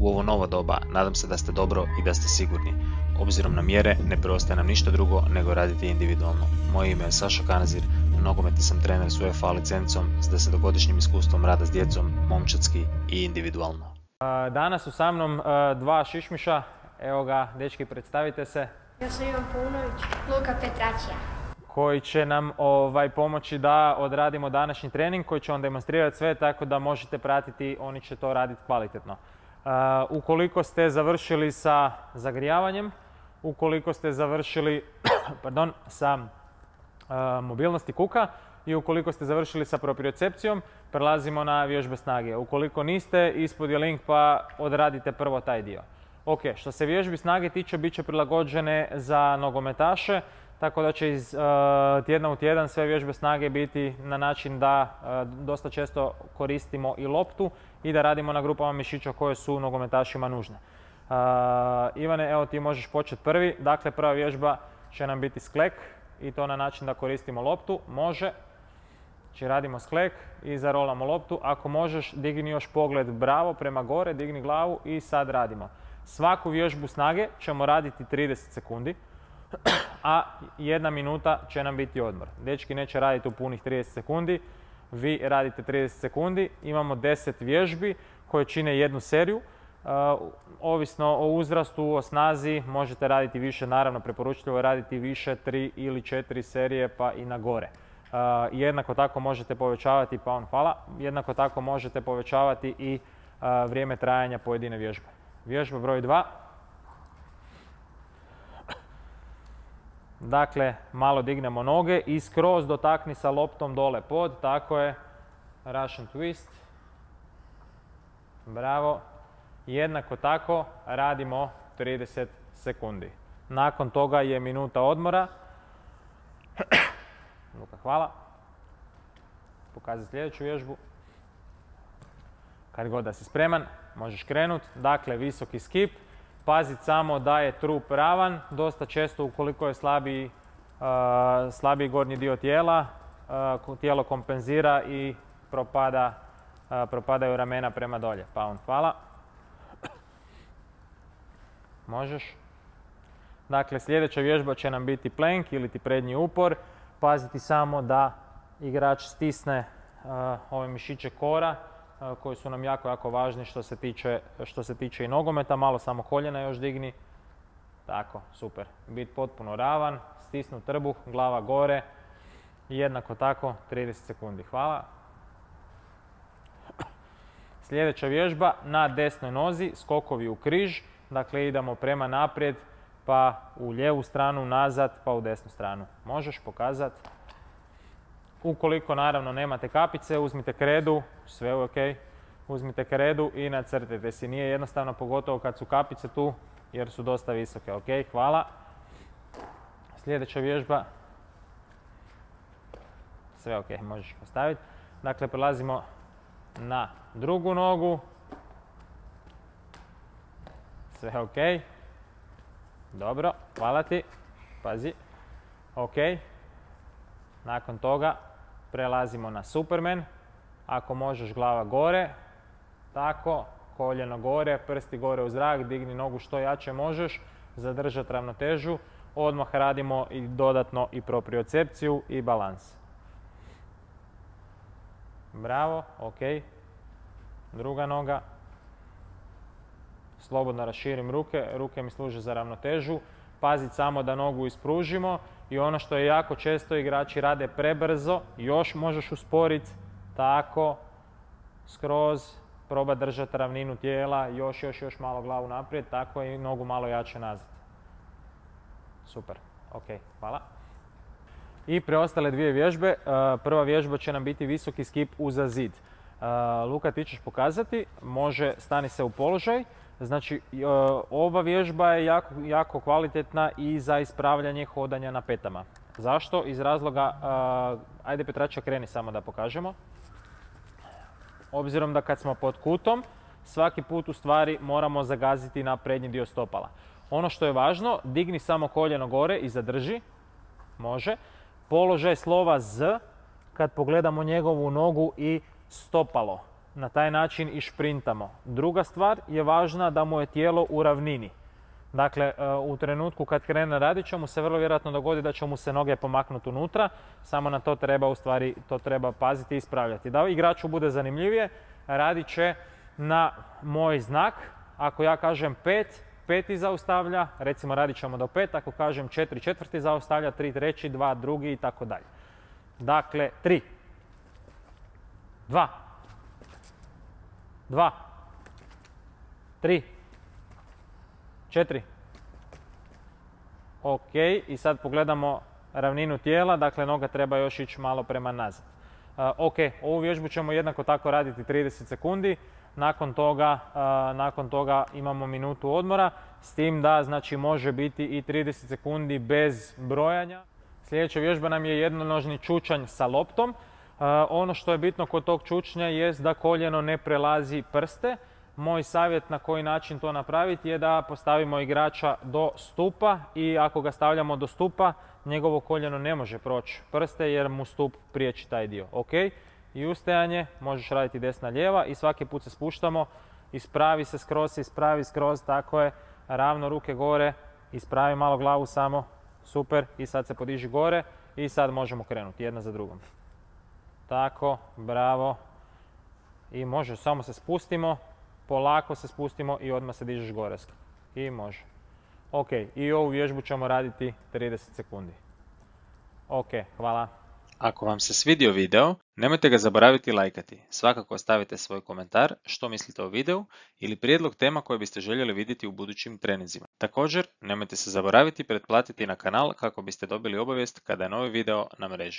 U ovo novo doba nadam se da ste dobro i da ste sigurni. Obzirom na mjere ne preostaje nam ništa drugo nego raditi individualno. Moje ime je Saša Kanazir, nogometni sam trener s UEFA licencom s 10-godišnjim iskustvom rada s djecom, momčadski i individualno. Danas su sa mnom dva šišmiša. Evo ga, dečki, predstavite se. Ja sam Ivan Paunović, Luka Petračija. Koji će nam pomoći da odradimo današnji trening, koji će on demonstrirati sve tako da možete pratiti, oni će to raditi kvalitetno. Ukoliko ste završili sa zagrijavanjem, ukoliko ste završili sa mobilnosti kuka i ukoliko ste završili sa propriocepcijom, prelazimo na vježbe snage. Ukoliko niste, ispod je link pa odradite prvo taj dio. Ok, što se vježbi snage tiče, bit će prilagođene za nogometaše, tako da će iz tjedna u tjedan sve vježbe snage biti na način da dosta često koristimo i loptu i da radimo na grupama mišića koje su nogometašima nužne. Ivane, evo ti možeš početi prvi. Dakle, prva vježba će nam biti sklek i to na način da koristimo loptu. Može. Znači radimo sklek i zarolamo loptu. Ako možeš, digni još pogled bravo prema gore, digni glavu i sad radimo. Svaku vježbu snage ćemo raditi 30 sekundi, a 1 minuta će nam biti odmor. Dečki neće raditi u punih 30 sekundi, vi radite 30 sekundi. Imamo 10 vježbi koje čine jednu seriju. Ovisno o uzrastu, o snazi, možete raditi više, naravno preporučljivo je raditi više, 3 ili 4 serije pa i na gore. Jednako tako možete povećavati, hvala, jednako tako možete povećavati i vrijeme trajanja pojedine vježbe. Vježba broj 2. Dakle, malo dignemo noge i skroz dotakni sa loptom dole pod, tako je, Russian twist. Bravo. Jednako tako radimo 30 sekundi. Nakon toga je minuta odmora. Luka, hvala. Pokazaj sljedeću vježbu. Kad god da si spreman, možeš krenuti. Dakle, visoki skip. Pazit samo da je trup ravan. Dosta često ukoliko je slabiji gornji dio tijela, tijelo kompenzira i propadaju ramena prema dolje. Hvala. Možeš. Dakle, sljedeća vježba će nam biti plank ili ti prednji upor. Paziti samo da igrač stisne ove mišiće kora koji su nam jako važni što se tiče i nogometa. Malo samo koljena još digni. Tako, super. Bit potpuno ravan, stisnu trbuh, glava gore. Jednako tako 30 sekundi. Hvala. Sljedeća vježba na desnoj nozi, skokovi u križ. Dakle, idemo prema naprijed, pa u lijevu stranu, nazad, pa u desnu stranu. Možeš pokazati. Ukoliko naravno nemate kapice, uzmite kredu, sve ok. Uzmite kredu i nacrtajte si. Nije jednostavno, pogotovo kad su kapice tu, jer su dosta visoke. Ok, hvala. Sljedeća vježba. Sve ok, možeš postaviti. Dakle, prelazimo na drugu nogu. Sve ok. Dobro, hvala ti. Pazi. Ok. Nakon toga prelazimo na Superman. Ako možeš, glava gore. Tako, koljeno gore, prsti gore u zrak, digni nogu što jače možeš. Zadržati ravnotežu. Odmah radimo i dodatno i propriocepciju i balans. Bravo, ok. Druga noga. Slobodno raširim ruke, ruke mi služe za ravnotežu. Pazit samo da nogu ispružimo i ono što je jako često igrači rade prebrzo, još možeš usporiti, tako, skroz, proba držati ravninu tijela, još malo glavu naprijed, tako i nogu malo jače nazad. Super, ok, hvala. I preostale dvije vježbe. Prva vježba će nam biti visoki skip uza zid. Luka, ti ćeš pokazati, može, stani se u položaj. Znači, ova vježba je jako kvalitetna i za ispravljanje hodanja na petama. Zašto? Iz razloga, ajde Petrača, kreni samo da pokažemo. Obzirom da kad smo pod kutom, svaki put u stvari moramo zagaziti na prednji dio stopala. Ono što je važno, digni samo koljeno gore i zadrži. Može. Položaj slova Z, kad pogledamo njegovu nogu i stopalo. Na taj način i šprintamo. Druga stvar je važna da mu je tijelo u ravnini. Dakle, u trenutku kad krene radit će mu se vrlo vjerojatno dogodi da će mu se noge pomaknuti unutra, samo na to treba paziti i ispravljati. Da igraču bude zanimljivije, radit će na moj znak. Ako ja kažem 5, 5 zaustavlja, recimo radit ćemo do 5, ako kažem 4, četvrti zaustavlja, 3 treći, 2 drugi i tako dalje. Dakle, 3, 2, 2, 3, 4. Ok, i sad pogledamo ravninu tijela, dakle noga treba još ići malo prema nazad. Ok, ovu vježbu ćemo jednako tako raditi 30 sekundi, nakon toga imamo minutu odmora, s tim da znači može biti i 30 sekundi bez brojanja. Sljedeća vježba nam je jednonožni čučanj sa loptom. Ono što je bitno kod tog čučnja jest da koljeno ne prelazi prste. Moj savjet na koji način to napraviti je da postavimo igrača do stupa i ako ga stavljamo do stupa, njegovo koljeno ne može proći prste jer mu stup priječi taj dio. Ok, i ustajanje, možeš raditi desna lijeva i svaki put se spuštamo, ispravi skroz, tako je, ravno ruke gore, ispravi malo glavu samo, super, i sad se podiži gore i sad možemo krenuti jedna za drugom. Tako, bravo, i može, samo se spustimo, polako se spustimo i odmah se dižeš gore. I može. Ok, i ovu vježbu ćemo raditi 30 sekundi. Ok, hvala. Ako vam se svidio video, nemojte ga zaboraviti lajkati. Svakako ostavite svoj komentar što mislite o videu ili prijedlog tema koje biste željeli vidjeti u budućim treninzima. Također, nemojte se zaboraviti pretplatiti na kanal kako biste dobili obavijest kada je novi video na mreži.